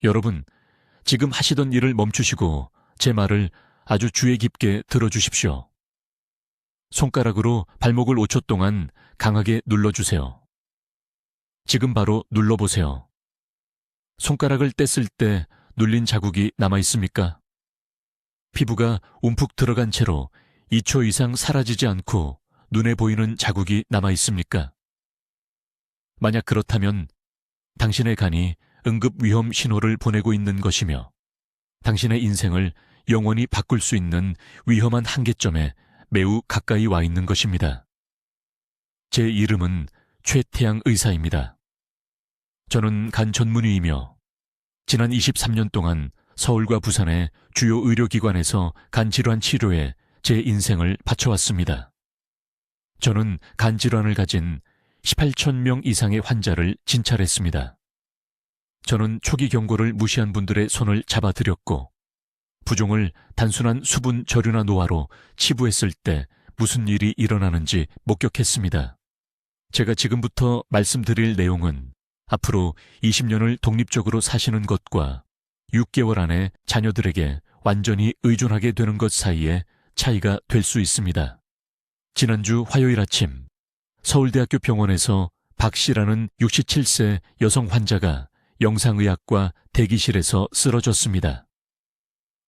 여러분, 지금 하시던 일을 멈추시고 제 말을 아주 주의 깊게 들어주십시오. 손가락으로 발목을 5초 동안 강하게 눌러주세요. 지금 바로 눌러보세요. 손가락을 뗐을 때 눌린 자국이 남아있습니까? 피부가 움푹 들어간 채로 2초 이상 사라지지 않고 눈에 보이는 자국이 남아있습니까? 만약 그렇다면 당신의 간이 응급 위험 신호를 보내고 있는 것이며 당신의 인생을 영원히 바꿀 수 있는 위험한 한계점에 매우 가까이 와 있는 것입니다. 제 이름은 최태양 의사입니다. 저는 간 전문의이며 지난 23년 동안 서울과 부산의 주요 의료기관에서 간질환 치료에 제 인생을 바쳐왔습니다. 저는 간질환을 가진 18,000명 이상의 환자를 진찰했습니다. 저는 초기 경고를 무시한 분들의 손을 잡아드렸고 부종을 단순한 수분 저류나 노화로 치부했을 때 무슨 일이 일어나는지 목격했습니다. 제가 지금부터 말씀드릴 내용은 앞으로 20년을 독립적으로 사시는 것과 6개월 안에 자녀들에게 완전히 의존하게 되는 것 사이에 차이가 될 수 있습니다. 지난주 화요일 아침 서울대학교 병원에서 박 씨라는 67세 여성 환자가 영상의학과 대기실에서 쓰러졌습니다.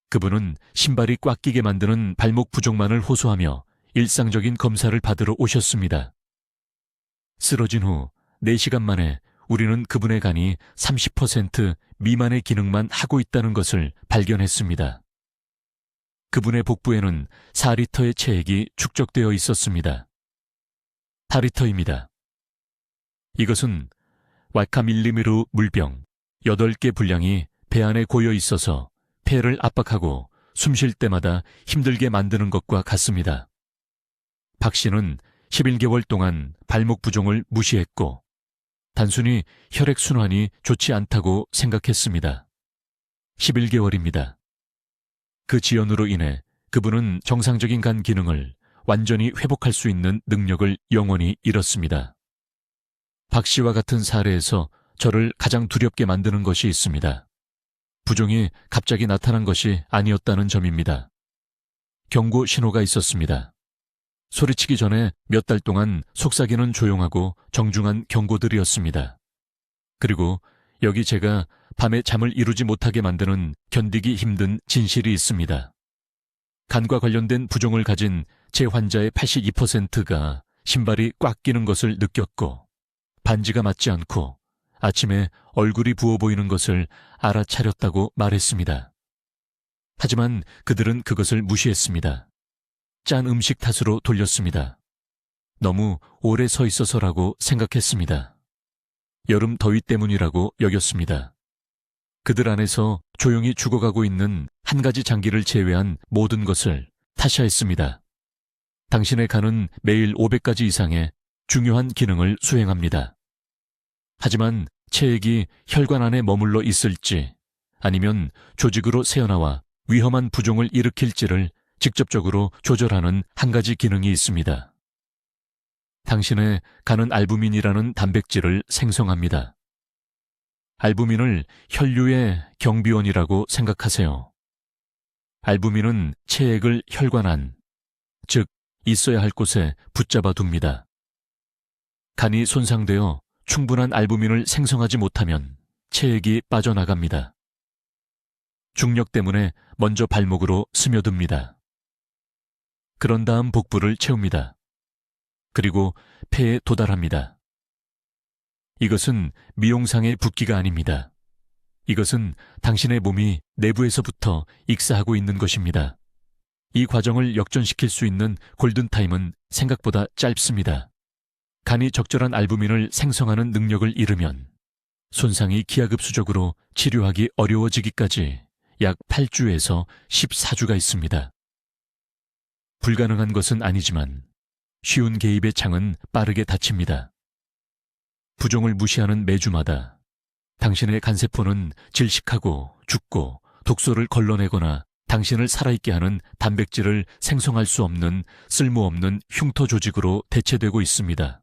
그분은 신발이 꽉 끼게 만드는 발목 부종만을 호소하며 일상적인 검사를 받으러 오셨습니다. 쓰러진 후 4시간 만에 우리는 그분의 간이 30% 미만의 기능만 하고 있다는 것을 발견했습니다. 그분의 복부에는 4리터의 체액이 축적되어 있었습니다. 4리터입니다. 이것은 와카밀리미루 물병 8개 분량이 배 안에 고여 있어서 폐를 압박하고 숨 쉴 때마다 힘들게 만드는 것과 같습니다. 박 씨는 11개월 동안 발목 부종을 무시했고 단순히 혈액순환이 좋지 않다고 생각했습니다. 11개월입니다. 그 지연으로 인해 그분은 정상적인 간 기능을 완전히 회복할 수 있는 능력을 영원히 잃었습니다. 박 씨와 같은 사례에서 저를 가장 두렵게 만드는 것이 있습니다. 부종이 갑자기 나타난 것이 아니었다는 점입니다. 경고 신호가 있었습니다. 소리치기 전에 몇 달 동안 속삭이는 조용하고 정중한 경고들이었습니다. 그리고 여기 제가 밤에 잠을 이루지 못하게 만드는 견디기 힘든 진실이 있습니다. 간과 관련된 부종을 가진 제 환자의 82%가 신발이 꽉 끼는 것을 느꼈고 반지가 맞지 않고 아침에 얼굴이 부어 보이는 것을 알아차렸다고 말했습니다. 하지만 그들은 그것을 무시했습니다. 짠 음식 탓으로 돌렸습니다. 너무 오래 서 있어서라고 생각했습니다. 여름 더위 때문이라고 여겼습니다. 그들 안에서 조용히 죽어가고 있는 한 가지 장기를 제외한 모든 것을 타샤했습니다. 당신의 간은 매일 500가지 이상의 중요한 기능을 수행합니다. 하지만 체액이 혈관 안에 머물러 있을지 아니면 조직으로 새어나와 위험한 부종을 일으킬지를 직접적으로 조절하는 한 가지 기능이 있습니다. 당신의 간은 알부민이라는 단백질을 생성합니다. 알부민을 혈류의 경비원이라고 생각하세요. 알부민은 체액을 혈관 안, 즉 있어야 할 곳에 붙잡아 둡니다. 간이 손상되어 충분한 알부민을 생성하지 못하면 체액이 빠져나갑니다. 중력 때문에 먼저 발목으로 스며듭니다. 그런 다음 복부를 채웁니다. 그리고 폐에 도달합니다. 이것은 미용상의 붓기가 아닙니다. 이것은 당신의 몸이 내부에서부터 익사하고 있는 것입니다. 이 과정을 역전시킬 수 있는 골든타임은 생각보다 짧습니다. 간이 적절한 알부민을 생성하는 능력을 잃으면 손상이 기하급수적으로 치료하기 어려워지기까지 약 8주에서 14주가 있습니다. 불가능한 것은 아니지만 쉬운 개입의 창은 빠르게 닫힙니다. 부종을 무시하는 매주마다 당신의 간세포는 질식하고 죽고 독소를 걸러내거나 당신을 살아있게 하는 단백질을 생성할 수 없는 쓸모없는 흉터 조직으로 대체되고 있습니다.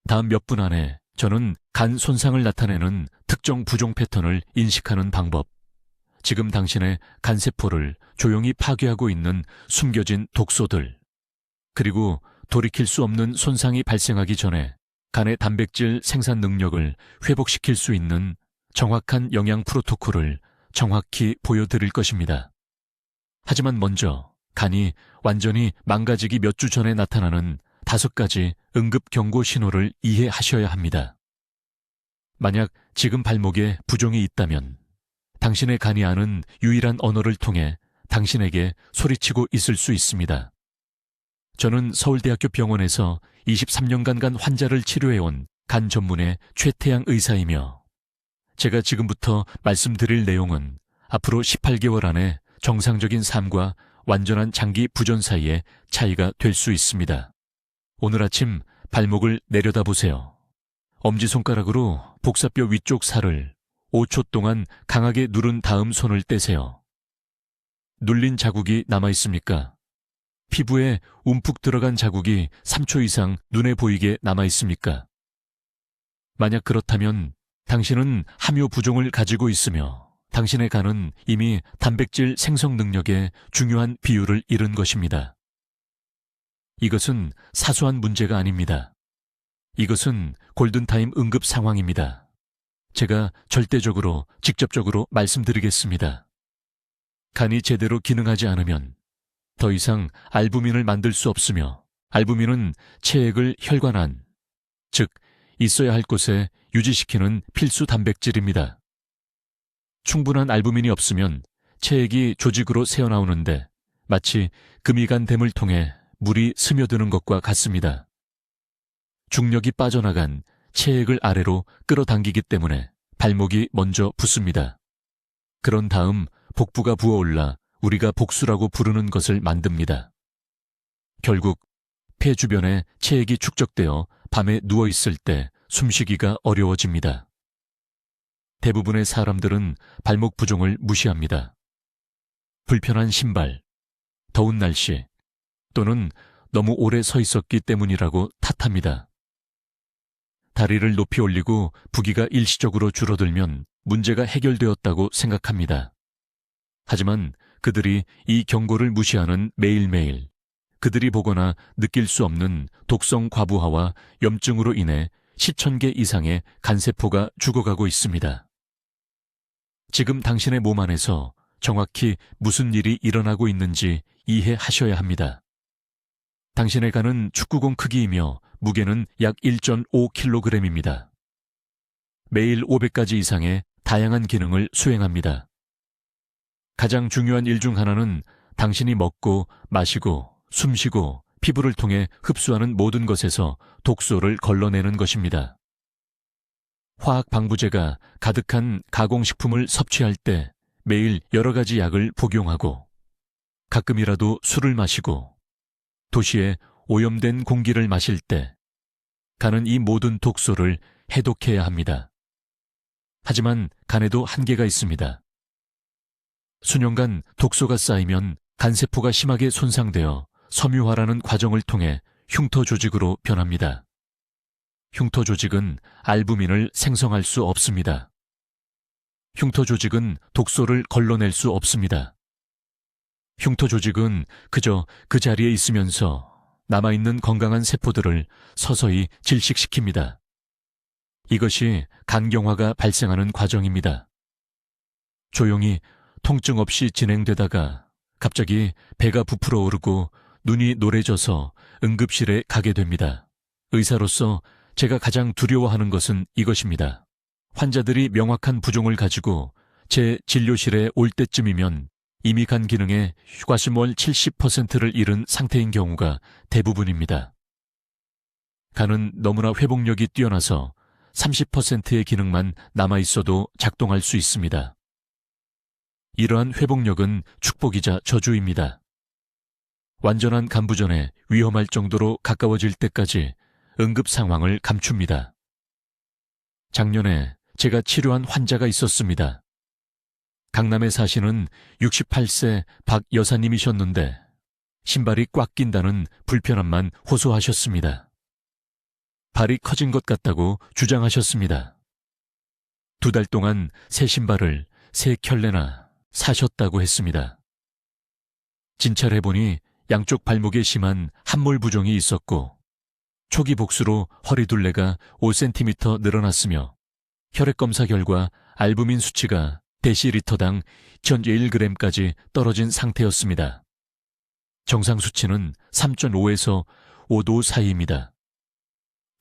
다음 몇 분 안에 저는 간 손상을 나타내는 특정 부종 패턴을 인식하는 방법, 지금 당신의 간세포를 조용히 파괴하고 있는 숨겨진 독소들, 그리고 돌이킬 수 없는 손상이 발생하기 전에 간의 단백질 생산 능력을 회복시킬 수 있는 정확한 영양 프로토콜을 정확히 보여드릴 것입니다. 하지만 먼저 간이 완전히 망가지기 몇 주 전에 나타나는 5가지 응급 경고 신호를 이해하셔야 합니다. 만약 지금 발목에 부종이 있다면 당신의 간이 아는 유일한 언어를 통해 당신에게 소리치고 있을 수 있습니다. 저는 서울대학교 병원에서 23년간 환자를 치료해온 간 전문의 최태양 의사이며 제가 지금부터 말씀드릴 내용은 앞으로 18개월 안에 정상적인 삶과 완전한 장기 부전 사이의 차이가 될 수 있습니다. 오늘 아침 발목을 내려다보세요. 엄지손가락으로 복사뼈 위쪽 살을 5초 동안 강하게 누른 다음 손을 떼세요. 눌린 자국이 남아있습니까? 피부에 움푹 들어간 자국이 3초 이상 눈에 보이게 남아있습니까? 만약 그렇다면 당신은 함유 부종을 가지고 있으며 당신의 간은 이미 단백질 생성 능력의 중요한 비율을 잃은 것입니다. 이것은 사소한 문제가 아닙니다. 이것은 골든타임 응급 상황입니다. 제가 절대적으로, 직접적으로 말씀드리겠습니다. 간이 제대로 기능하지 않으면 더 이상 알부민을 만들 수 없으며 알부민은 체액을 혈관 안, 즉 있어야 할 곳에 유지시키는 필수 단백질입니다. 충분한 알부민이 없으면 체액이 조직으로 새어나오는데 마치 금이간댐을 통해 물이 스며드는 것과 같습니다. 중력이 빠져나간 체액을 아래로 끌어당기기 때문에 발목이 먼저 붓습니다. 그런 다음 복부가 부어올라 우리가 복수라고 부르는 것을 만듭니다. 결국 폐 주변에 체액이 축적되어 밤에 누워있을 때 숨쉬기가 어려워집니다. 대부분의 사람들은 발목 부종을 무시합니다. 불편한 신발, 더운 날씨, 또는 너무 오래 서 있었기 때문이라고 탓합니다. 다리를 높이 올리고 부기가 일시적으로 줄어들면 문제가 해결되었다고 생각합니다. 하지만 그들이 이 경고를 무시하는 매일매일 그들이 보거나 느낄 수 없는 독성 과부하와 염증으로 인해 10,000개 이상의 간세포가 죽어가고 있습니다. 지금 당신의 몸 안에서 정확히 무슨 일이 일어나고 있는지 이해하셔야 합니다. 당신의 간은 축구공 크기이며 무게는 약 1.5kg입니다. 매일 500가지 이상의 다양한 기능을 수행합니다. 가장 중요한 일 중 하나는 당신이 먹고 마시고 숨쉬고 피부를 통해 흡수하는 모든 것에서 독소를 걸러내는 것입니다. 화학 방부제가 가득한 가공식품을 섭취할 때 매일 여러 가지 약을 복용하고 가끔이라도 술을 마시고 도시에 오염된 공기를 마실 때 간은 이 모든 독소를 해독해야 합니다. 하지만 간에도 한계가 있습니다. 수년간 독소가 쌓이면 간세포가 심하게 손상되어 섬유화라는 과정을 통해 흉터 조직으로 변합니다. 흉터 조직은 알부민을 생성할 수 없습니다. 흉터 조직은 독소를 걸러낼 수 없습니다. 흉터 조직은 그저 그 자리에 있으면서 남아있는 건강한 세포들을 서서히 질식시킵니다. 이것이 간경화가 발생하는 과정입니다. 조용히 통증 없이 진행되다가 갑자기 배가 부풀어 오르고 눈이 노래져서 응급실에 가게 됩니다. 의사로서 제가 가장 두려워하는 것은 이것입니다. 환자들이 명확한 부종을 가지고 제 진료실에 올 때쯤이면 이미 간 기능의 휴가심월 70%를 잃은 상태인 경우가 대부분입니다. 간은 너무나 회복력이 뛰어나서 30%의 기능만 남아있어도 작동할 수 있습니다. 이러한 회복력은 축복이자 저주입니다. 완전한 간부전에 위험할 정도로 가까워질 때까지 응급 상황을 감춥니다. 작년에 제가 치료한 환자가 있었습니다. 강남에 사시는 68세 박 여사님이셨는데 신발이 꽉 낀다는 불편함만 호소하셨습니다. 발이 커진 것 같다고 주장하셨습니다. 2달 동안 새 신발을 3켤레나 사셨다고 했습니다. 진찰해보니 양쪽 발목에 심한 함몰 부종이 있었고 초기 복수로 허리 둘레가 5cm 늘어났으며 혈액검사 결과 알부민 수치가 데시리터당 2001g까지 떨어진 상태였습니다. 정상 수치는 3.5에서 5도 사이입니다.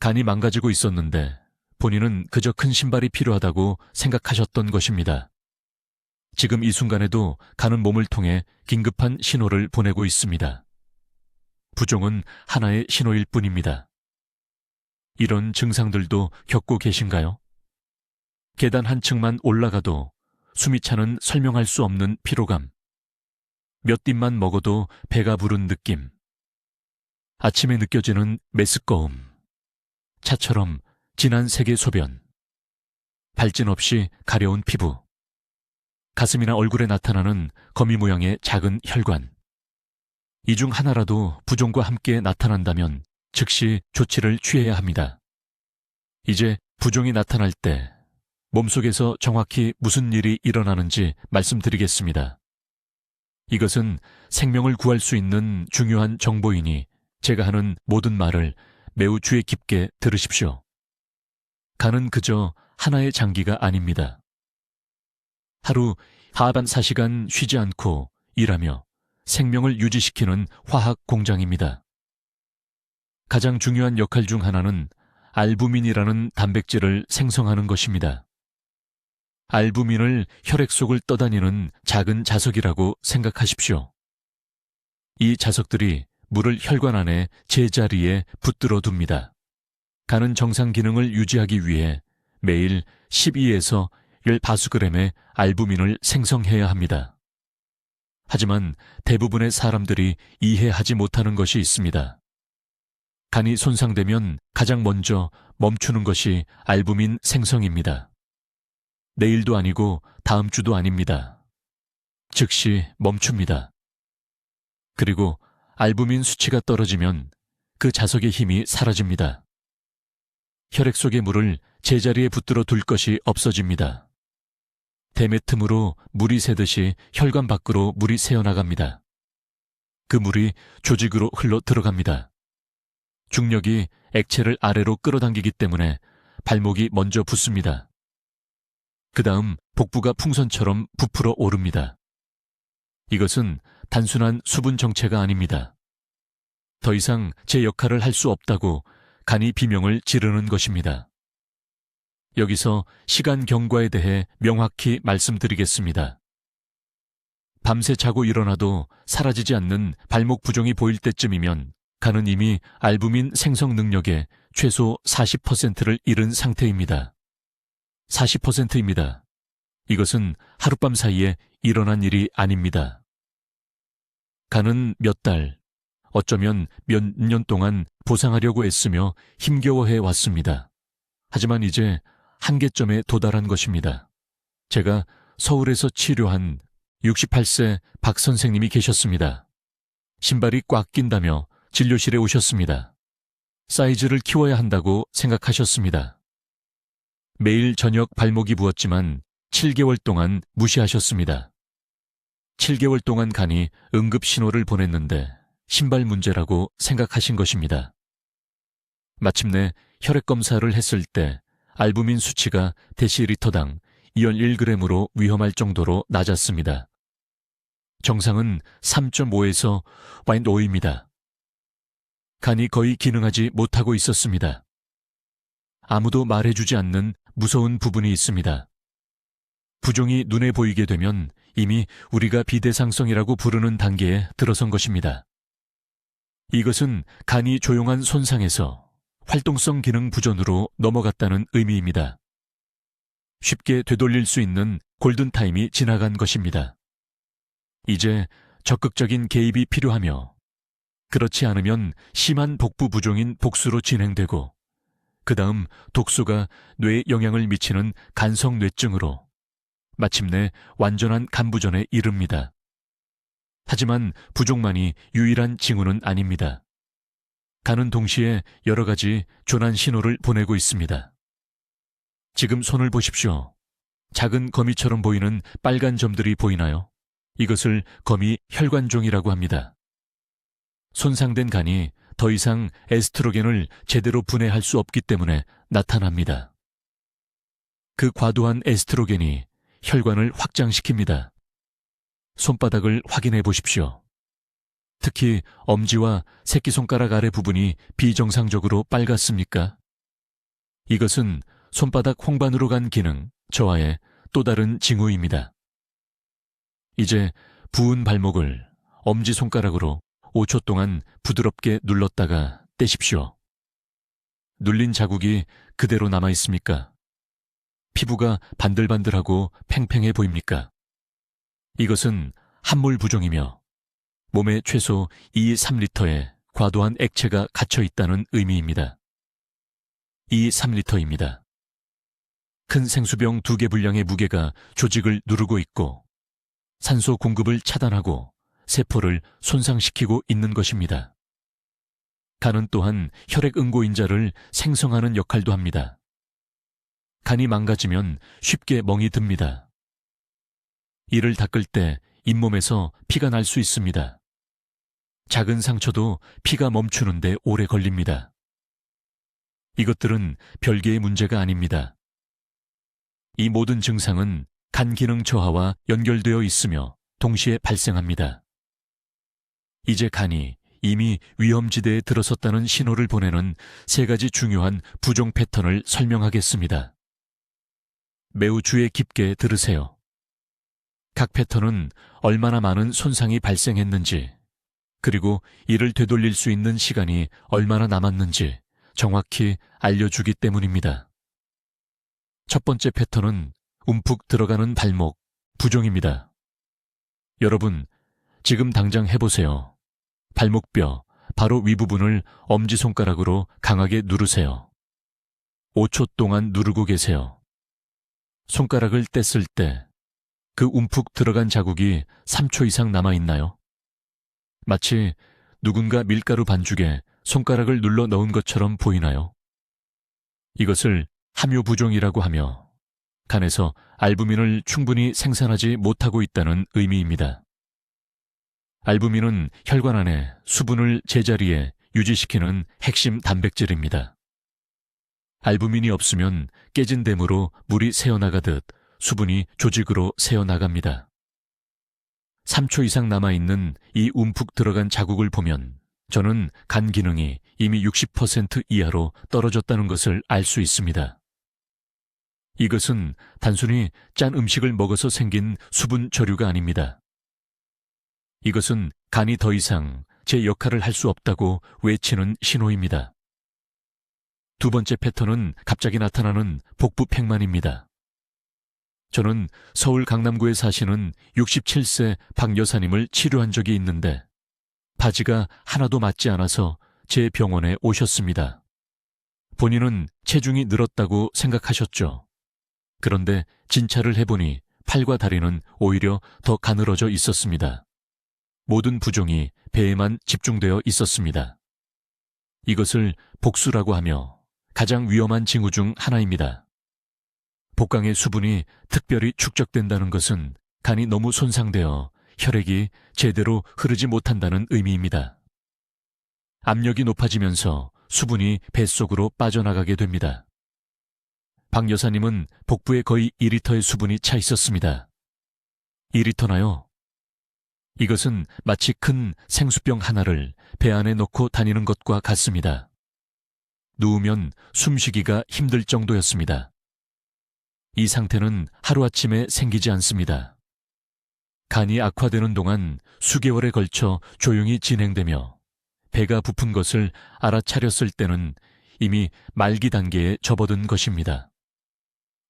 간이 망가지고 있었는데 본인은 그저 큰 신발이 필요하다고 생각하셨던 것입니다. 지금 이 순간에도 간은 몸을 통해 긴급한 신호를 보내고 있습니다. 부종은 하나의 신호일 뿐입니다. 이런 증상들도 겪고 계신가요? 계단 한 층만 올라가도 숨이 차는 설명할 수 없는 피로감, 몇 딥만 먹어도 배가 부른 느낌, 아침에 느껴지는 메스꺼움, 차처럼 진한 색의 소변, 발진 없이 가려운 피부, 가슴이나 얼굴에 나타나는 거미 모양의 작은 혈관. 이 중 하나라도 부종과 함께 나타난다면 즉시 조치를 취해야 합니다. 이제 부종이 나타날 때 몸속에서 정확히 무슨 일이 일어나는지 말씀드리겠습니다. 이것은 생명을 구할 수 있는 중요한 정보이니 제가 하는 모든 말을 매우 주의 깊게 들으십시오. 간은 그저 하나의 장기가 아닙니다. 하루 하반 4시간 쉬지 않고 일하며 생명을 유지시키는 화학 공장입니다. 가장 중요한 역할 중 하나는 알부민이라는 단백질을 생성하는 것입니다. 알부민을 혈액 속을 떠다니는 작은 자석이라고 생각하십시오. 이 자석들이 물을 혈관 안에 제자리에 붙들어 둡니다. 간은 정상 기능을 유지하기 위해 매일 12에서 15g의 알부민을 생성해야 합니다. 하지만 대부분의 사람들이 이해하지 못하는 것이 있습니다. 간이 손상되면 가장 먼저 멈추는 것이 알부민 생성입니다. 내일도 아니고 다음 주도 아닙니다. 즉시 멈춥니다. 그리고 알부민 수치가 떨어지면 그 자석의 힘이 사라집니다. 혈액 속의 물을 제자리에 붙들어 둘 것이 없어집니다. 대매 틈으로 물이 새듯이 혈관 밖으로 물이 새어나갑니다. 그 물이 조직으로 흘러 들어갑니다. 중력이 액체를 아래로 끌어당기기 때문에 발목이 먼저 붓습니다. 그 다음 복부가 풍선처럼 부풀어 오릅니다. 이것은 단순한 수분 정체가 아닙니다. 더 이상 제 역할을 할 수 없다고 간이 비명을 지르는 것입니다. 여기서 시간 경과에 대해 명확히 말씀드리겠습니다. 밤새 자고 일어나도 사라지지 않는 발목 부종이 보일 때쯤이면 간은 이미 알부민 생성 능력의 최소 40%를 잃은 상태입니다. 40%입니다. 이것은 하룻밤 사이에 일어난 일이 아닙니다. 간은 몇 달, 어쩌면 몇 년 동안 보상하려고 애쓰며 힘겨워해 왔습니다. 하지만 이제 한계점에 도달한 것입니다. 제가 서울에서 치료한 68세 박 선생님이 계셨습니다. 신발이 꽉 낀다며 진료실에 오셨습니다. 사이즈를 키워야 한다고 생각하셨습니다. 매일 저녁 발목이 부었지만 7개월 동안 무시하셨습니다. 7개월 동안 간이 응급 신호를 보냈는데 신발 문제라고 생각하신 것입니다. 마침내 혈액 검사를 했을 때 알부민 수치가 데시리터당 2.1g으로 위험할 정도로 낮았습니다. 정상은 3.5에서 5입니다. 간이 거의 기능하지 못하고 있었습니다. 아무도 말해주지 않는 무서운 부분이 있습니다. 부종이 눈에 보이게 되면 이미 우리가 비대상성이라고 부르는 단계에 들어선 것입니다. 이것은 간이 조용한 손상에서 활동성 기능 부전으로 넘어갔다는 의미입니다. 쉽게 되돌릴 수 있는 골든타임이 지나간 것입니다. 이제 적극적인 개입이 필요하며 그렇지 않으면 심한 복부 부종인 복수로 진행되고 그 다음 독소가 뇌에 영향을 미치는 간성뇌증으로 마침내 완전한 간부전에 이릅니다. 하지만 부종만이 유일한 징후는 아닙니다. 간은 동시에 여러 가지 조난 신호를 보내고 있습니다. 지금 손을 보십시오. 작은 거미처럼 보이는 빨간 점들이 보이나요? 이것을 거미 혈관종이라고 합니다. 손상된 간이 더 이상 에스트로겐을 제대로 분해할 수 없기 때문에 나타납니다. 그 과도한 에스트로겐이 혈관을 확장시킵니다. 손바닥을 확인해 보십시오. 특히 엄지와 새끼손가락 아래 부분이 비정상적으로 빨갛습니까? 이것은 손바닥 홍반으로 간 기능, 저하의 또 다른 징후입니다. 이제 부은 발목을 엄지손가락으로 5초 동안 부드럽게 눌렀다가 떼십시오. 눌린 자국이 그대로 남아 있습니까? 피부가 반들반들하고 팽팽해 보입니까? 이것은 함몰 부종이며 몸에 최소 2-3리터의 과도한 액체가 갇혀 있다는 의미입니다. 2-3리터입니다. 큰 생수병 2개 분량의 무게가 조직을 누르고 있고 산소 공급을 차단하고 세포를 손상시키고 있는 것입니다. 간은 또한 혈액 응고인자를 생성하는 역할도 합니다. 간이 망가지면 쉽게 멍이 듭니다. 이를 닦을 때 잇몸에서 피가 날 수 있습니다. 작은 상처도 피가 멈추는데 오래 걸립니다. 이것들은 별개의 문제가 아닙니다. 이 모든 증상은 간 기능 저하와 연결되어 있으며 동시에 발생합니다. 이제 간이 이미 위험지대에 들어섰다는 신호를 보내는 3가지 중요한 부종 패턴을 설명하겠습니다. 매우 주의 깊게 들으세요. 각 패턴은 얼마나 많은 손상이 발생했는지, 그리고 이를 되돌릴 수 있는 시간이 얼마나 남았는지 정확히 알려주기 때문입니다. 첫 번째 패턴은 움푹 들어가는 발목, 부종입니다. 여러분, 지금 당장 해보세요. 발목뼈, 바로 윗부분을 엄지손가락으로 강하게 누르세요. 5초 동안 누르고 계세요. 손가락을 뗐을 때 그 움푹 들어간 자국이 3초 이상 남아있나요? 마치 누군가 밀가루 반죽에 손가락을 눌러 넣은 것처럼 보이나요? 이것을 함유부종이라고 하며 간에서 알부민을 충분히 생산하지 못하고 있다는 의미입니다. 알부민은 혈관 안에 수분을 제자리에 유지시키는 핵심 단백질입니다. 알부민이 없으면 깨진 댐으로 물이 새어나가듯 수분이 조직으로 새어나갑니다. 3초 이상 남아있는 이 움푹 들어간 자국을 보면 저는 간 기능이 이미 60% 이하로 떨어졌다는 것을 알 수 있습니다. 이것은 단순히 짠 음식을 먹어서 생긴 수분 저류가 아닙니다. 이것은 간이 더 이상 제 역할을 할 수 없다고 외치는 신호입니다. 두 번째 패턴은 갑자기 나타나는 복부 팽만입니다. 저는 서울 강남구에 사시는 67세 박 여사님을 치료한 적이 있는데 바지가 하나도 맞지 않아서 제 병원에 오셨습니다. 본인은 체중이 늘었다고 생각하셨죠. 그런데 진찰을 해보니 팔과 다리는 오히려 더 가늘어져 있었습니다. 모든 부종이 배에만 집중되어 있었습니다. 이것을 복수라고 하며 가장 위험한 징후 중 하나입니다. 복강의 수분이 특별히 축적된다는 것은 간이 너무 손상되어 혈액이 제대로 흐르지 못한다는 의미입니다. 압력이 높아지면서 수분이 뱃속으로 빠져나가게 됩니다. 박 여사님은 복부에 거의 2리터의 수분이 차 있었습니다. 2리터나요? 이것은 마치 큰 생수병 하나를 배 안에 넣고 다니는 것과 같습니다. 누우면 숨쉬기가 힘들 정도였습니다. 이 상태는 하루아침에 생기지 않습니다. 간이 악화되는 동안 수개월에 걸쳐 조용히 진행되며 배가 부푼 것을 알아차렸을 때는 이미 말기 단계에 접어든 것입니다.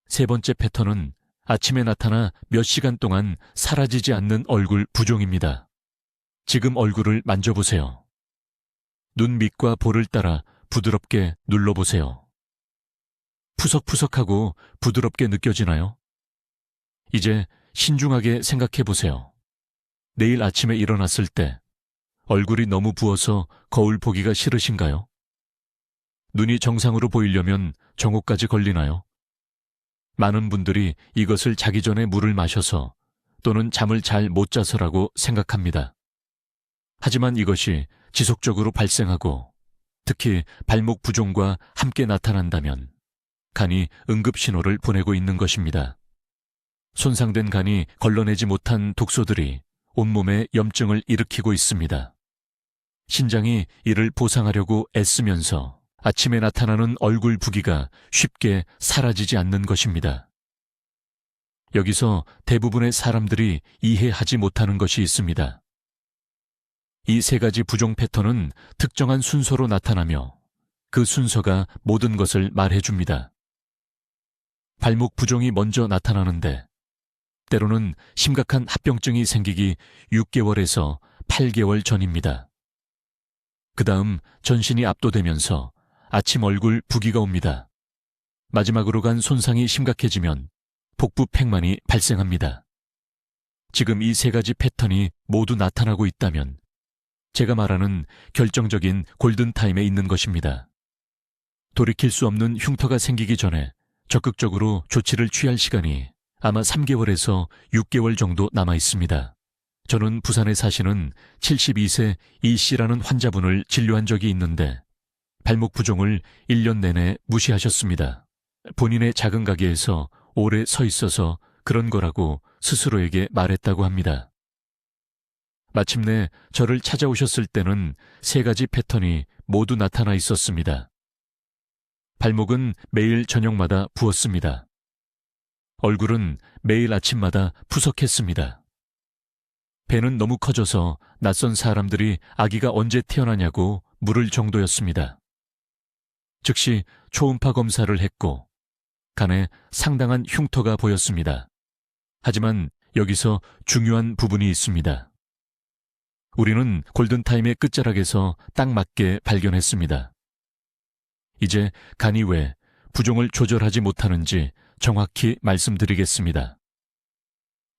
세 번째 패턴은 아침에 나타나 몇 시간 동안 사라지지 않는 얼굴 부종입니다. 지금 얼굴을 만져보세요. 눈 밑과 볼을 따라 부드럽게 눌러보세요. 푸석푸석하고 부드럽게 느껴지나요? 이제 신중하게 생각해 보세요. 내일 아침에 일어났을 때 얼굴이 너무 부어서 거울 보기가 싫으신가요? 눈이 정상으로 보이려면 정오까지 걸리나요? 많은 분들이 이것을 자기 전에 물을 마셔서 또는 잠을 잘 못 자서라고 생각합니다. 하지만 이것이 지속적으로 발생하고 특히 발목 부종과 함께 나타난다면 간이 응급 신호를 보내고 있는 것입니다. 손상된 간이 걸러내지 못한 독소들이 온몸에 염증을 일으키고 있습니다. 신장이 이를 보상하려고 애쓰면서 아침에 나타나는 얼굴 부기가 쉽게 사라지지 않는 것입니다. 여기서 대부분의 사람들이 이해하지 못하는 것이 있습니다. 이 세 가지 부종 패턴은 특정한 순서로 나타나며 그 순서가 모든 것을 말해줍니다. 발목 부종이 먼저 나타나는데 때로는 심각한 합병증이 생기기 6개월에서 8개월 전입니다. 그 다음 전신이 압도되면서 아침 얼굴 부기가 옵니다. 마지막으로 간 손상이 심각해지면 복부 팽만이 발생합니다. 지금 이 세 가지 패턴이 모두 나타나고 있다면 제가 말하는 결정적인 골든타임에 있는 것입니다. 돌이킬 수 없는 흉터가 생기기 전에 적극적으로 조치를 취할 시간이 아마 3개월에서 6개월 정도 남아 있습니다. 저는 부산에 사시는 72세 이 씨라는 환자분을 진료한 적이 있는데 발목 부종을 1년 내내 무시하셨습니다. 본인의 작은 가게에서 오래 서 있어서 그런 거라고 스스로에게 말했다고 합니다. 마침내 저를 찾아오셨을 때는 세 가지 패턴이 모두 나타나 있었습니다. 발목은 매일 저녁마다 부었습니다. 얼굴은 매일 아침마다 푸석했습니다. 배는 너무 커져서 낯선 사람들이 아기가 언제 태어나냐고 물을 정도였습니다. 즉시 초음파 검사를 했고 간에 상당한 흉터가 보였습니다. 하지만 여기서 중요한 부분이 있습니다. 우리는 골든타임의 끝자락에서 딱 맞게 발견했습니다. 이제 간이 왜 부종을 조절하지 못하는지 정확히 말씀드리겠습니다.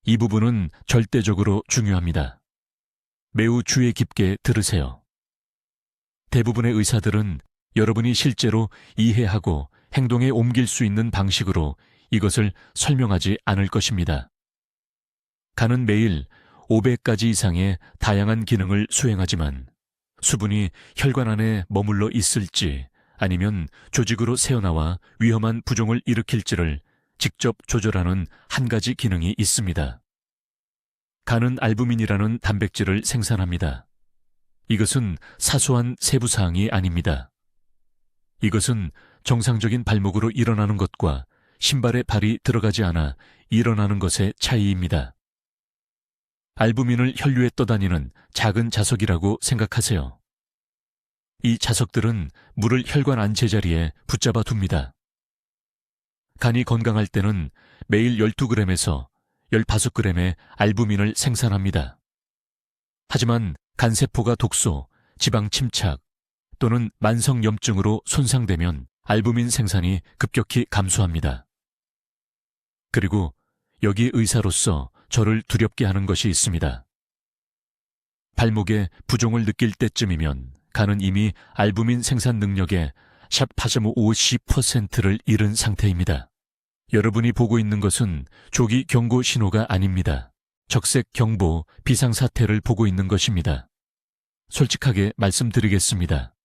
이 부분은 절대적으로 중요합니다. 매우 주의 깊게 들으세요. 대부분의 의사들은 여러분이 실제로 이해하고 행동에 옮길 수 있는 방식으로 이것을 설명하지 않을 것입니다. 간은 매일 500가지 이상의 다양한 기능을 수행하지만 수분이 혈관 안에 머물러 있을지 아니면 조직으로 새어나와 위험한 부종을 일으킬지를 직접 조절하는 한 가지 기능이 있습니다. 간은 알부민이라는 단백질을 생산합니다. 이것은 사소한 세부사항이 아닙니다. 이것은 정상적인 발목으로 일어나는 것과 신발에 발이 들어가지 않아 일어나는 것의 차이입니다. 알부민을 혈류에 떠다니는 작은 자석이라고 생각하세요. 이 자석들은 물을 혈관 안 제자리에 붙잡아 둡니다. 간이 건강할 때는 매일 12g에서 15g의 알부민을 생산합니다. 하지만 간세포가 독소, 지방 침착 또는 만성염증으로 손상되면 알부민 생산이 급격히 감소합니다. 그리고 여기 의사로서 저를 두렵게 하는 것이 있습니다. 발목에 부종을 느낄 때쯤이면 간은 이미 알부민 생산 능력의 샵 50%를 잃은 상태입니다. 여러분이 보고 있는 것은 조기 경고 신호가 아닙니다. 적색 경보, 비상사태를 보고 있는 것입니다. 솔직하게 말씀드리겠습니다.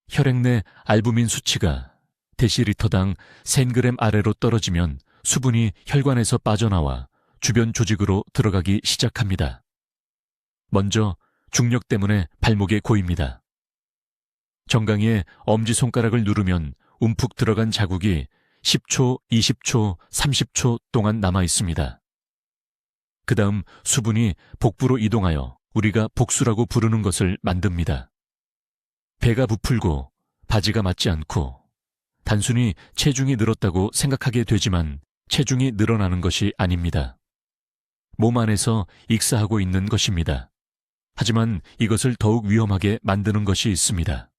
혈액 내 알부민 수치가 데시리터당 1000g 아래로 떨어지면 수분이 혈관에서 빠져나와 주변 조직으로 들어가기 시작합니다. 먼저 중력 때문에 발목에 고입니다. 정강이에 엄지손가락을 누르면 움푹 들어간 자국이 10초, 20초, 30초 동안 남아 있습니다. 그 다음 수분이 복부로 이동하여 우리가 복수라고 부르는 것을 만듭니다. 배가 부풀고 바지가 맞지 않고 단순히 체중이 늘었다고 생각하게 되지만 체중이 늘어나는 것이 아닙니다. 몸 안에서 익사하고 있는 것입니다. 하지만 이것을 더욱 위험하게 만드는 것이 있습니다.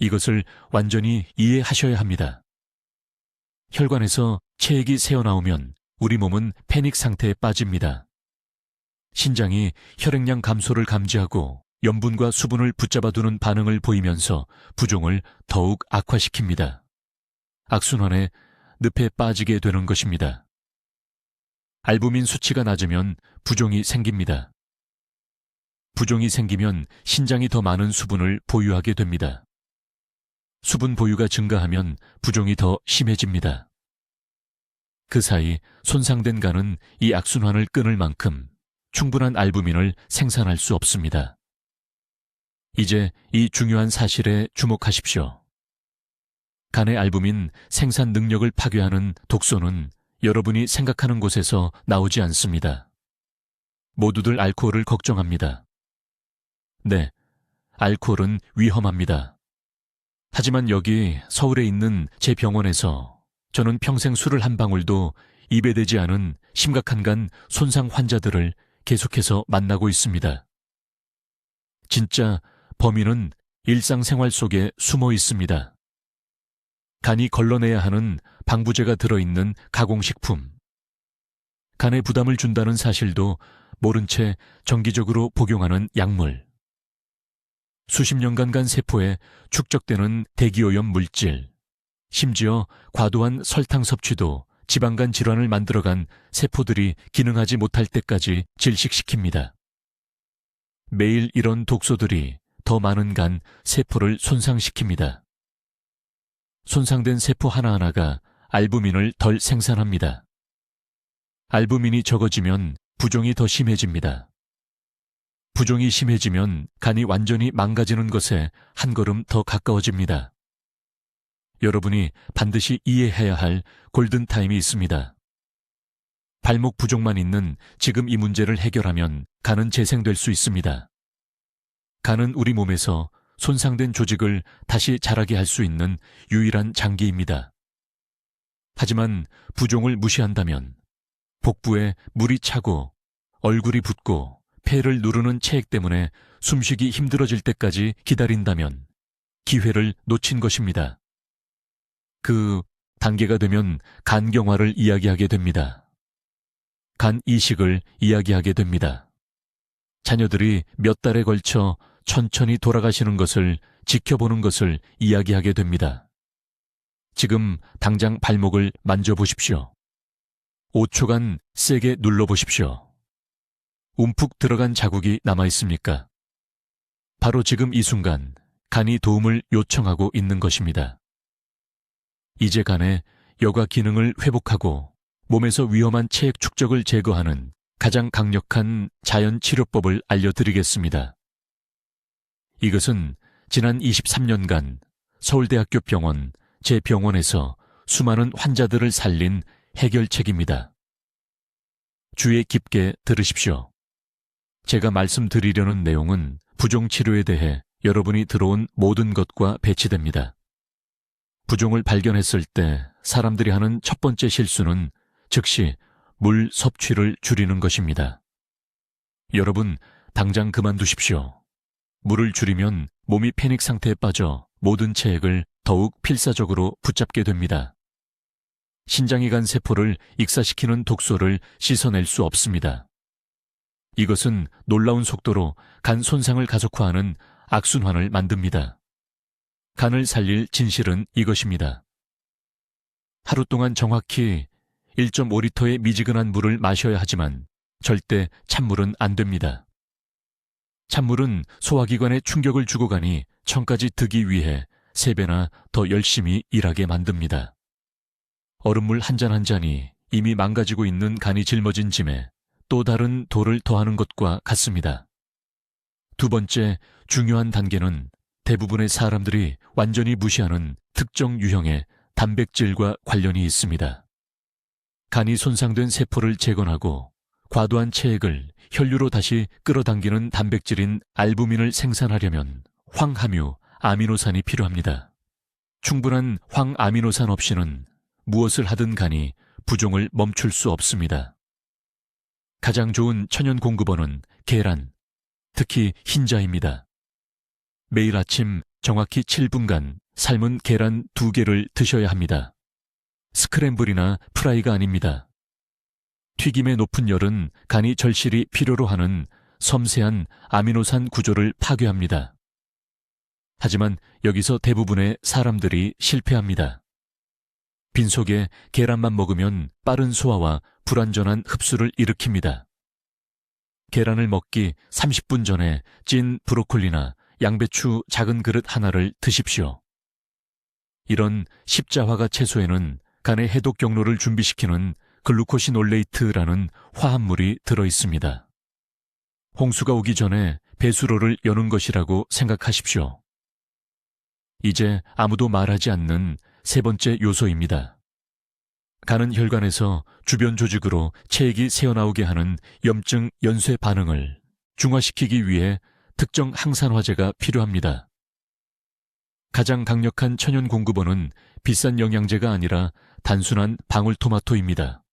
이것을 완전히 이해하셔야 합니다. 혈관에서 체액이 새어나오면 우리 몸은 패닉 상태에 빠집니다. 신장이 혈액량 감소를 감지하고 염분과 수분을 붙잡아두는 반응을 보이면서 부종을 더욱 악화시킵니다. 악순환에 늪에 빠지게 되는 것입니다. 알부민 수치가 낮으면 부종이 생깁니다. 부종이 생기면 신장이 더 많은 수분을 보유하게 됩니다. 수분 보유가 증가하면 부종이 더 심해집니다. 그 사이 손상된 간은 이 악순환을 끊을 만큼 충분한 알부민을 생산할 수 없습니다. 이제 이 중요한 사실에 주목하십시오. 간의 알부민 생산 능력을 파괴하는 독소는 여러분이 생각하는 곳에서 나오지 않습니다. 모두들 알코올을 걱정합니다. 네, 알코올은 위험합니다. 하지만 여기 서울에 있는 제 병원에서 저는 평생 술을 한 방울도 입에 대지 않은 심각한 간 손상 환자들을 계속해서 만나고 있습니다. 진짜 범인은 일상생활 속에 숨어 있습니다. 간이 걸러내야 하는 방부제가 들어있는 가공식품. 간에 부담을 준다는 사실도 모른 채 정기적으로 복용하는 약물. 수십 년간 간 세포에 축적되는 대기오염 물질. 심지어 과도한 설탕 섭취도 지방간 질환을 만들어간 세포들이 기능하지 못할 때까지 질식시킵니다. 매일 이런 독소들이 더 많은 간 세포를 손상시킵니다. 손상된 세포 하나하나가 알부민을 덜 생산합니다. 알부민이 적어지면 부종이 더 심해집니다. 부종이 심해지면 간이 완전히 망가지는 것에 한 걸음 더 가까워집니다. 여러분이 반드시 이해해야 할 골든타임이 있습니다. 발목 부종만 있는 지금 이 문제를 해결하면 간은 재생될 수 있습니다. 간은 우리 몸에서 손상된 조직을 다시 자라게 할 수 있는 유일한 장기입니다. 하지만 부종을 무시한다면 복부에 물이 차고 얼굴이 붓고 폐를 누르는 체액 때문에 숨쉬기 힘들어질 때까지 기다린다면 기회를 놓친 것입니다. 그 단계가 되면 간경화를 이야기하게 됩니다. 간 이식을 이야기하게 됩니다. 자녀들이 몇 달에 걸쳐 천천히 돌아가시는 것을 지켜보는 것을 이야기하게 됩니다. 지금 당장 발목을 만져보십시오. 5초간 세게 눌러보십시오. 움푹 들어간 자국이 남아있습니까? 바로 지금 이 순간 간이 도움을 요청하고 있는 것입니다. 이제 간에 여과 기능을 회복하고 몸에서 위험한 체액 축적을 제거하는 가장 강력한 자연 치료법을 알려드리겠습니다. 이것은 지난 23년간 서울대학교 병원 제 병원에서 수많은 환자들을 살린 해결책입니다. 주의 깊게 들으십시오. 제가 말씀드리려는 내용은 부종 치료에 대해 여러분이 들어온 모든 것과 배치됩니다. 부종을 발견했을 때 사람들이 하는 첫 번째 실수는 즉시 물 섭취를 줄이는 것입니다. 여러분, 당장 그만두십시오. 물을 줄이면 몸이 패닉 상태에 빠져 모든 체액을 더욱 필사적으로 붙잡게 됩니다. 신장이 간 세포를 익사시키는 독소를 씻어낼 수 없습니다. 이것은 놀라운 속도로 간 손상을 가속화하는 악순환을 만듭니다. 간을 살릴 진실은 이것입니다. 하루 동안 정확히 1.5리터의 미지근한 물을 마셔야 하지만 절대 찬물은 안 됩니다. 찬물은 소화기관에 충격을 주고 가니 천까지 드기 위해 3배나 더 열심히 일하게 만듭니다. 얼음물 한 잔 한 잔이 이미 망가지고 있는 간이 짊어진 짐에 또 다른 돌을 더하는 것과 같습니다. 두 번째 중요한 단계는 대부분의 사람들이 완전히 무시하는 특정 유형의 단백질과 관련이 있습니다. 간이 손상된 세포를 재건하고 과도한 체액을 혈류로 다시 끌어당기는 단백질인 알부민을 생산하려면 황함유, 아미노산이 필요합니다. 충분한 황아미노산 없이는 무엇을 하든 간이 부종을 멈출 수 없습니다. 가장 좋은 천연 공급원은 계란, 특히 흰자입니다. 매일 아침 정확히 7분간 삶은 계란 2개를 드셔야 합니다. 스크램블이나 프라이가 아닙니다. 튀김의 높은 열은 간이 절실히 필요로 하는 섬세한 아미노산 구조를 파괴합니다. 하지만 여기서 대부분의 사람들이 실패합니다. 빈속에 계란만 먹으면 빠른 소화와 불완전한 흡수를 일으킵니다. 계란을 먹기 30분 전에 찐 브로콜리나 양배추 작은 그릇 하나를 드십시오. 이런 십자화가 채소에는 간의 해독 경로를 준비시키는 글루코시놀레이트라는 화합물이 들어있습니다. 홍수가 오기 전에 배수로를 여는 것이라고 생각하십시오. 이제 아무도 말하지 않는 세 번째 요소입니다. 간은 혈관에서 주변 조직으로 체액이 새어나오게 하는 염증 연쇄 반응을 중화시키기 위해 특정 항산화제가 필요합니다. 가장 강력한 천연 공급원은 비싼 영양제가 아니라 단순한 방울토마토입니다.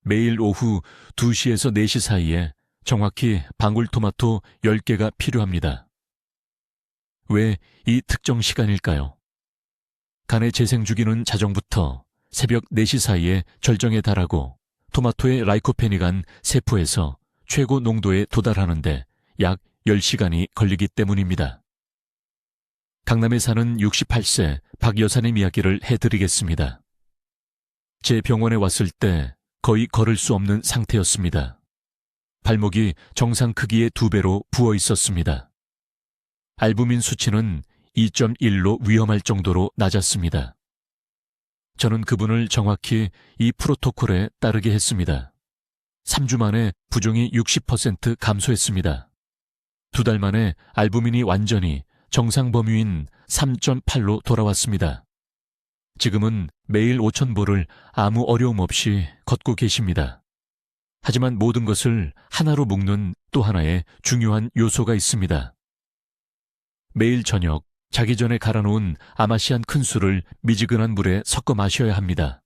매일 오후 2시에서 4시 사이에 정확히 방울토마토 10개가 필요합니다. 왜 이 특정 시간일까요? 간의 재생주기는 자정부터 새벽 4시 사이에 절정에 달하고 토마토의 라이코페니간 세포에서 최고 농도에 도달하는데 약 10시간이 걸리기 때문입니다. 강남에 사는 68세 박 여사님 이야기를 해드리겠습니다. 제 병원에 왔을 때 거의 걸을 수 없는 상태였습니다. 발목이 정상 크기의 2배로 부어 있었습니다. 알부민 수치는 2.1로 위험할 정도로 낮았습니다. 저는 그분을 정확히 이 프로토콜에 따르게 했습니다. 3주 만에 부종이 60% 감소했습니다. 2달 만에 알부민이 완전히 정상 범위인 3.8로 돌아왔습니다. 지금은 매일 5,000보를 아무 어려움 없이 걷고 계십니다. 하지만 모든 것을 하나로 묶는 또 하나의 중요한 요소가 있습니다. 매일 저녁 자기 전에 갈아놓은 아마씨 한 큰술을 미지근한 물에 섞어 마셔야 합니다.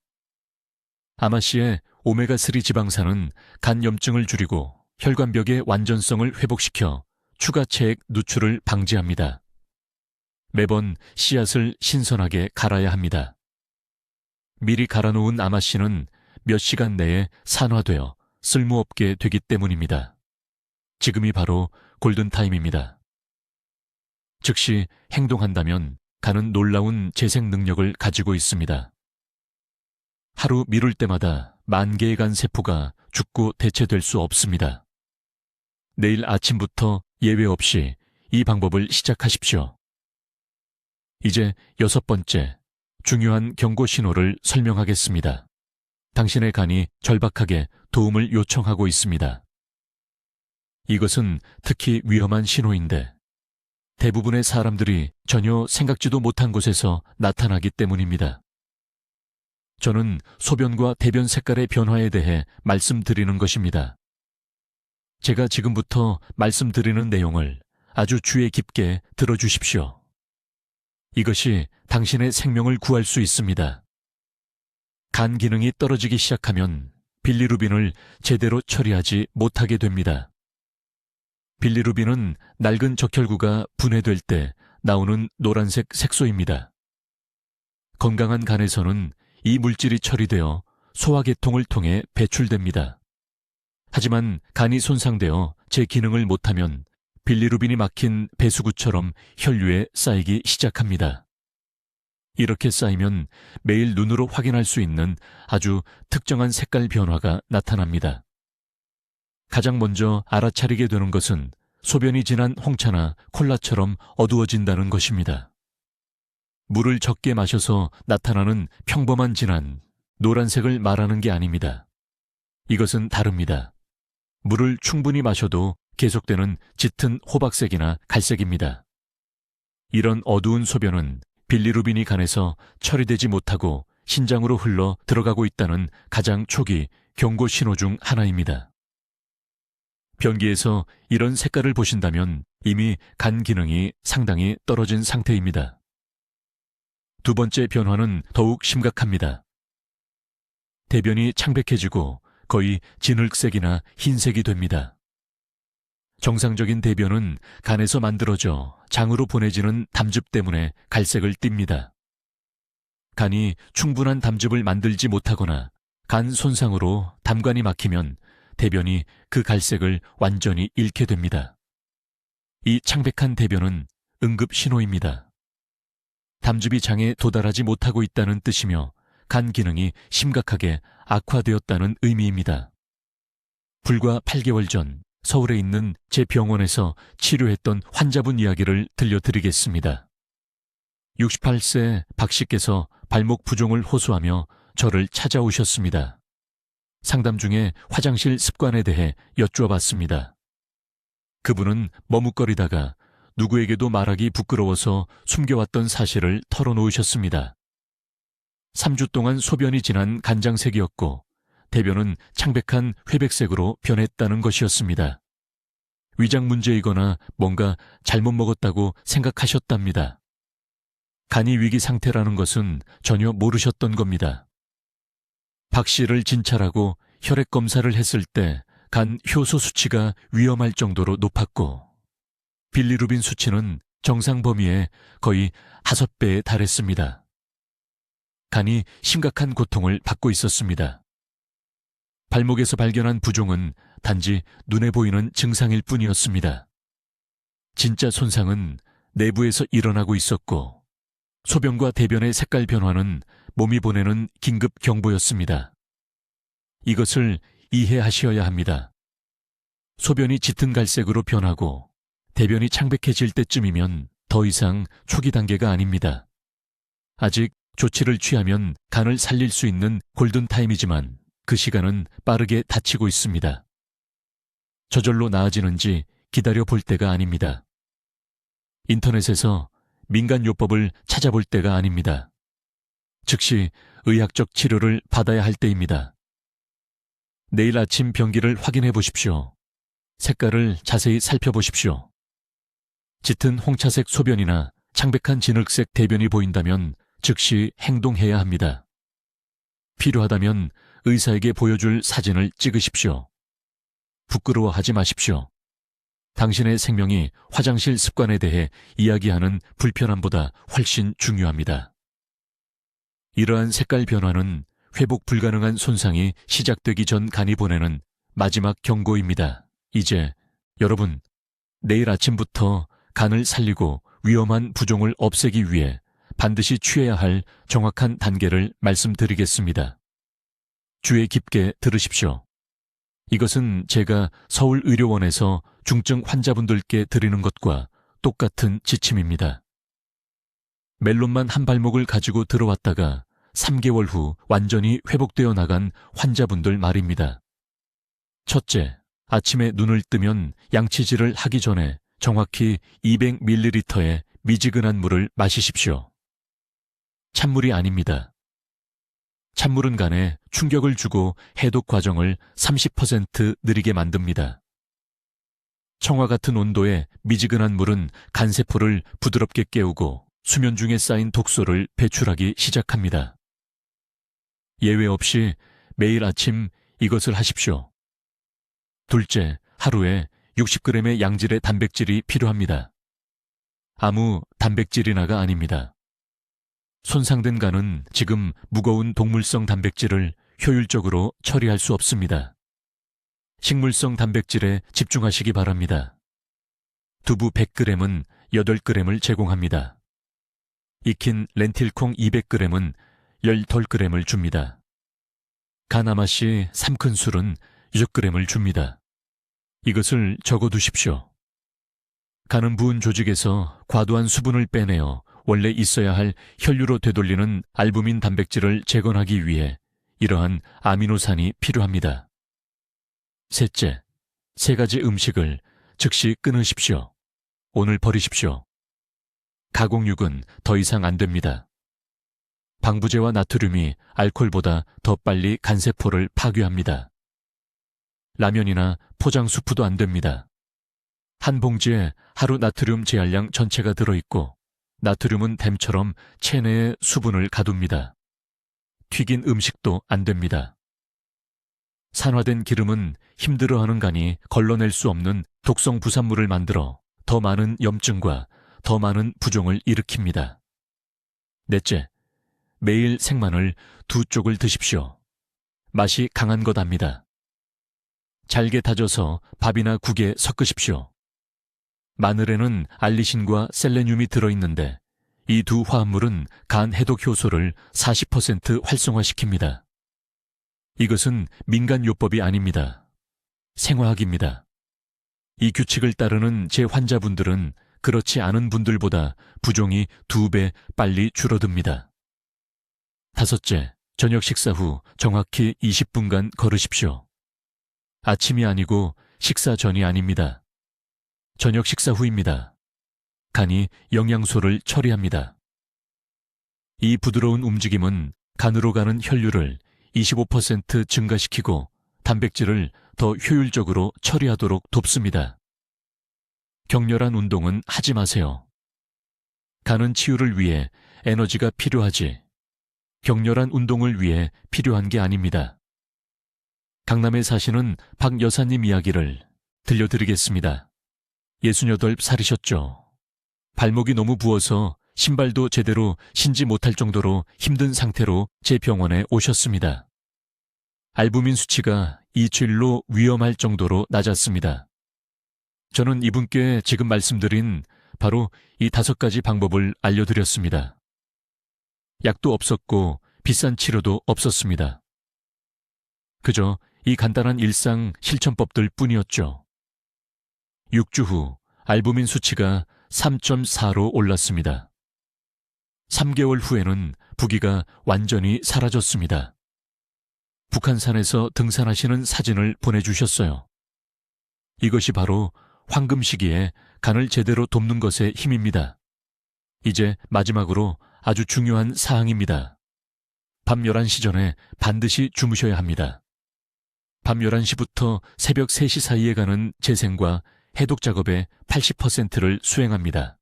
아마씨의 오메가3 지방산은 간 염증을 줄이고 혈관벽의 완전성을 회복시켜 추가 체액 누출을 방지합니다. 매번 씨앗을 신선하게 갈아야 합니다. 미리 갈아놓은 아마씨는 몇 시간 내에 산화되어 쓸모없게 되기 때문입니다. 지금이 바로 골든타임입니다. 즉시 행동한다면 간은 놀라운 재생 능력을 가지고 있습니다. 하루 미룰 때마다 10,000개의 간 세포가 죽고 대체될 수 없습니다. 내일 아침부터 예외 없이 이 방법을 시작하십시오. 이제 6번째, 중요한 경고 신호를 설명하겠습니다. 당신의 간이 절박하게 도움을 요청하고 있습니다. 이것은 특히 위험한 신호인데 대부분의 사람들이 전혀 생각지도 못한 곳에서 나타나기 때문입니다. 저는 소변과 대변 색깔의 변화에 대해 말씀드리는 것입니다. 제가 지금부터 말씀드리는 내용을 아주 주의 깊게 들어주십시오. 이것이 당신의 생명을 구할 수 있습니다. 간 기능이 떨어지기 시작하면 빌리루빈을 제대로 처리하지 못하게 됩니다. 빌리루빈은 낡은 적혈구가 분해될 때 나오는 노란색 색소입니다. 건강한 간에서는 이 물질이 처리되어 소화계통을 통해 배출됩니다. 하지만 간이 손상되어 제 기능을 못하면 빌리루빈이 막힌 배수구처럼 혈류에 쌓이기 시작합니다. 이렇게 쌓이면 매일 눈으로 확인할 수 있는 아주 특정한 색깔 변화가 나타납니다. 가장 먼저 알아차리게 되는 것은 소변이 진한 홍차나 콜라처럼 어두워진다는 것입니다. 물을 적게 마셔서 나타나는 평범한 진한 노란색을 말하는 게 아닙니다. 이것은 다릅니다. 물을 충분히 마셔도 계속되는 짙은 호박색이나 갈색입니다. 이런 어두운 소변은 빌리루빈이 간에서 처리되지 못하고 신장으로 흘러 들어가고 있다는 가장 초기 경고 신호 중 하나입니다. 변기에서 이런 색깔을 보신다면 이미 간 기능이 상당히 떨어진 상태입니다. 두 번째 변화는 더욱 심각합니다. 대변이 창백해지고 거의 진흙색이나 흰색이 됩니다. 정상적인 대변은 간에서 만들어져 장으로 보내지는 담즙 때문에 갈색을 띱니다. 간이 충분한 담즙을 만들지 못하거나 간 손상으로 담관이 막히면 대변이 그 갈색을 완전히 잃게 됩니다. 이 창백한 대변은 응급 신호입니다. 담즙이 장에 도달하지 못하고 있다는 뜻이며 간 기능이 심각하게 악화되었다는 의미입니다. 불과 8개월 전 서울에 있는 제 병원에서 치료했던 환자분 이야기를 들려드리겠습니다. 68세 박 씨께서 발목 부종을 호소하며 저를 찾아오셨습니다. 상담 중에 화장실 습관에 대해 여쭈어봤습니다. 그분은 머뭇거리다가 누구에게도 말하기 부끄러워서 숨겨왔던 사실을 털어놓으셨습니다. 3주 동안 소변이 진한 간장색이었고 대변은 창백한 회백색으로 변했다는 것이었습니다. 위장 문제이거나 뭔가 잘못 먹었다고 생각하셨답니다. 간이 위기 상태라는 것은 전혀 모르셨던 겁니다. 박 씨를 진찰하고 혈액 검사를 했을 때 간 효소 수치가 위험할 정도로 높았고 빌리루빈 수치는 정상 범위의 거의 5배에 달했습니다. 간이 심각한 고통을 받고 있었습니다. 발목에서 발견한 부종은 단지 눈에 보이는 증상일 뿐이었습니다. 진짜 손상은 내부에서 일어나고 있었고 소변과 대변의 색깔 변화는 몸이 보내는 긴급 경보였습니다. 이것을 이해하셔야 합니다. 소변이 짙은 갈색으로 변하고 대변이 창백해질 때쯤이면 더 이상 초기 단계가 아닙니다. 아직 조치를 취하면 간을 살릴 수 있는 골든타임이지만 그 시간은 빠르게 닫히고 있습니다. 저절로 나아지는지 기다려 볼 때가 아닙니다. 인터넷에서 민간요법을 찾아볼 때가 아닙니다. 즉시 의학적 치료를 받아야 할 때입니다. 내일 아침 변기를 확인해 보십시오. 색깔을 자세히 살펴보십시오. 짙은 홍차색 소변이나 창백한 진흙색 대변이 보인다면 즉시 행동해야 합니다. 필요하다면 의사에게 보여줄 사진을 찍으십시오. 부끄러워하지 마십시오. 당신의 생명이 화장실 습관에 대해 이야기하는 불편함보다 훨씬 중요합니다. 이러한 색깔 변화는 회복 불가능한 손상이 시작되기 전 간이 보내는 마지막 경고입니다. 이제 여러분, 내일 아침부터 간을 살리고 위험한 부종을 없애기 위해 반드시 취해야 할 정확한 단계를 말씀드리겠습니다. 주의 깊게 들으십시오. 이것은 제가 서울의료원에서 중증 환자분들께 드리는 것과 똑같은 지침입니다. 멜론만 한 발목을 가지고 들어왔다가 3개월 후 완전히 회복되어 나간 환자분들 말입니다. 첫째, 아침에 눈을 뜨면 양치질을 하기 전에 정확히 200ml의 미지근한 물을 마시십시오. 찬물이 아닙니다. 찬물은 간에 충격을 주고 해독 과정을 30% 느리게 만듭니다. 청화 같은 온도의 미지근한 물은 간세포를 부드럽게 깨우고 수면 중에 쌓인 독소를 배출하기 시작합니다. 예외 없이 매일 아침 이것을 하십시오. 둘째, 하루에 60g의 양질의 단백질이 필요합니다. 아무 단백질이나가 아닙니다. 손상된 간은 지금 무거운 동물성 단백질을 효율적으로 처리할 수 없습니다. 식물성 단백질에 집중하시기 바랍니다. 두부 100g은 8g을 제공합니다. 익힌 렌틸콩 200g은 12g을 줍니다. 가나마씨 3큰술은 6g을 줍니다. 이것을 적어두십시오. 간은 부은 조직에서 과도한 수분을 빼내어 원래 있어야 할 혈류로 되돌리는 알부민 단백질을 재건하기 위해 이러한 아미노산이 필요합니다. 셋째, 3가지 음식을 즉시 끊으십시오. 오늘 버리십시오. 가공육은 더 이상 안 됩니다. 방부제와 나트륨이 알코올보다 더 빨리 간세포를 파괴합니다. 라면이나 포장 수프도 안 됩니다. 한 봉지에 하루 나트륨 제할량 전체가 들어있고 나트륨은 댐처럼 체내에 수분을 가둡니다. 튀긴 음식도 안 됩니다. 산화된 기름은 힘들어하는 간이 걸러낼 수 없는 독성 부산물을 만들어 더 많은 염증과 더 많은 부종을 일으킵니다. 넷째, 매일 생마늘 2쪽을 드십시오. 맛이 강한 것 압니다. 잘게 다져서 밥이나 국에 섞으십시오. 마늘에는 알리신과 셀레늄이 들어있는데 이 두 화합물은 간 해독 효소를 40% 활성화시킵니다. 이것은 민간요법이 아닙니다. 생화학입니다. 이 규칙을 따르는 제 환자분들은 그렇지 않은 분들보다 부종이 2배 빨리 줄어듭니다. 다섯째, 저녁 식사 후 정확히 20분간 걸으십시오. 아침이 아니고 식사 전이 아닙니다. 저녁 식사 후입니다. 간이 영양소를 처리합니다. 이 부드러운 움직임은 간으로 가는 혈류를 25% 증가시키고 단백질을 더 효율적으로 처리하도록 돕습니다. 격렬한 운동은 하지 마세요. 간은 치유를 위해 에너지가 필요하지 격렬한 운동을 위해 필요한 게 아닙니다. 강남에 사시는 박 여사님 이야기를 들려드리겠습니다. 68살이셨죠. 발목이 너무 부어서 신발도 제대로 신지 못할 정도로 힘든 상태로 제 병원에 오셨습니다. 알부민 수치가 2주일로 위험할 정도로 낮았습니다. 저는 이분께 지금 말씀드린 바로 이 5가지 방법을 알려드렸습니다. 약도 없었고 비싼 치료도 없었습니다. 그저 이 간단한 일상 실천법들 뿐이었죠. 6주 후 알부민 수치가 3.4로 올랐습니다. 3개월 후에는 부기가 완전히 사라졌습니다. 북한산에서 등산하시는 사진을 보내주셨어요. 이것이 바로 황금 시기에 간을 제대로 돕는 것의 힘입니다. 이제 마지막으로 아주 중요한 사항입니다. 밤 11시 전에 반드시 주무셔야 합니다. 밤 11시부터 새벽 3시 사이에 가는 재생과 해독 작업의 80%를 수행합니다.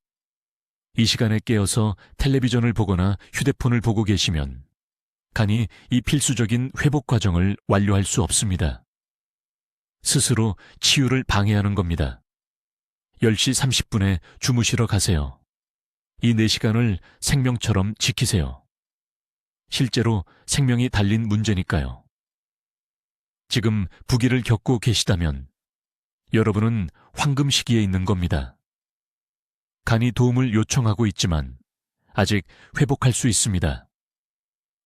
이 시간에 깨어서 텔레비전을 보거나 휴대폰을 보고 계시면 간이 이 필수적인 회복 과정을 완료할 수 없습니다. 스스로 치유를 방해하는 겁니다. 10시 30분에 주무시러 가세요. 이 4시간을 생명처럼 지키세요. 실제로 생명이 달린 문제니까요. 지금 부기를 겪고 계시다면 여러분은 황금 시기에 있는 겁니다. 간이 도움을 요청하고 있지만 아직 회복할 수 있습니다.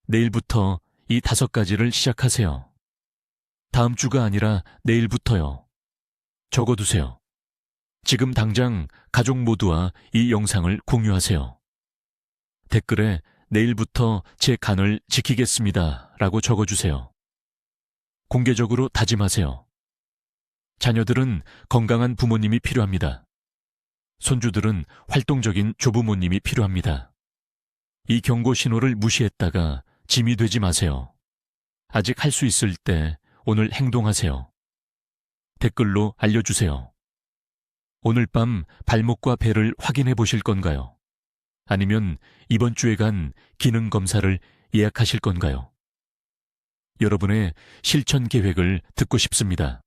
내일부터 이 5가지를 시작하세요. 다음 주가 아니라 내일부터요. 적어두세요. 지금 당장 가족 모두와 이 영상을 공유하세요. 댓글에 내일부터 제 간을 지키겠습니다 라고 적어주세요. 공개적으로 다짐하세요. 자녀들은 건강한 부모님이 필요합니다. 손주들은 활동적인 조부모님이 필요합니다. 이 경고 신호를 무시했다가 짐이 되지 마세요. 아직 할 수 있을 때 오늘 행동하세요. 댓글로 알려주세요. 오늘 밤 발목과 배를 확인해 보실 건가요? 아니면 이번 주에 간 기능 검사를 예약하실 건가요? 여러분의 실천 계획을 듣고 싶습니다.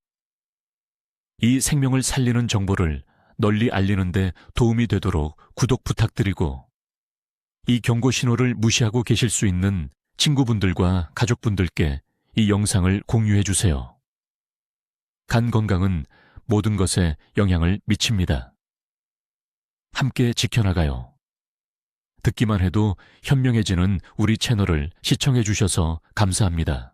이 생명을 살리는 정보를 널리 알리는 데 도움이 되도록 구독 부탁드리고 이 경고 신호를 무시하고 계실 수 있는 친구분들과 가족분들께 이 영상을 공유해 주세요. 간 건강은 모든 것에 영향을 미칩니다. 함께 지켜나가요. 듣기만 해도 현명해지는 우리 채널을 시청해 주셔서 감사합니다.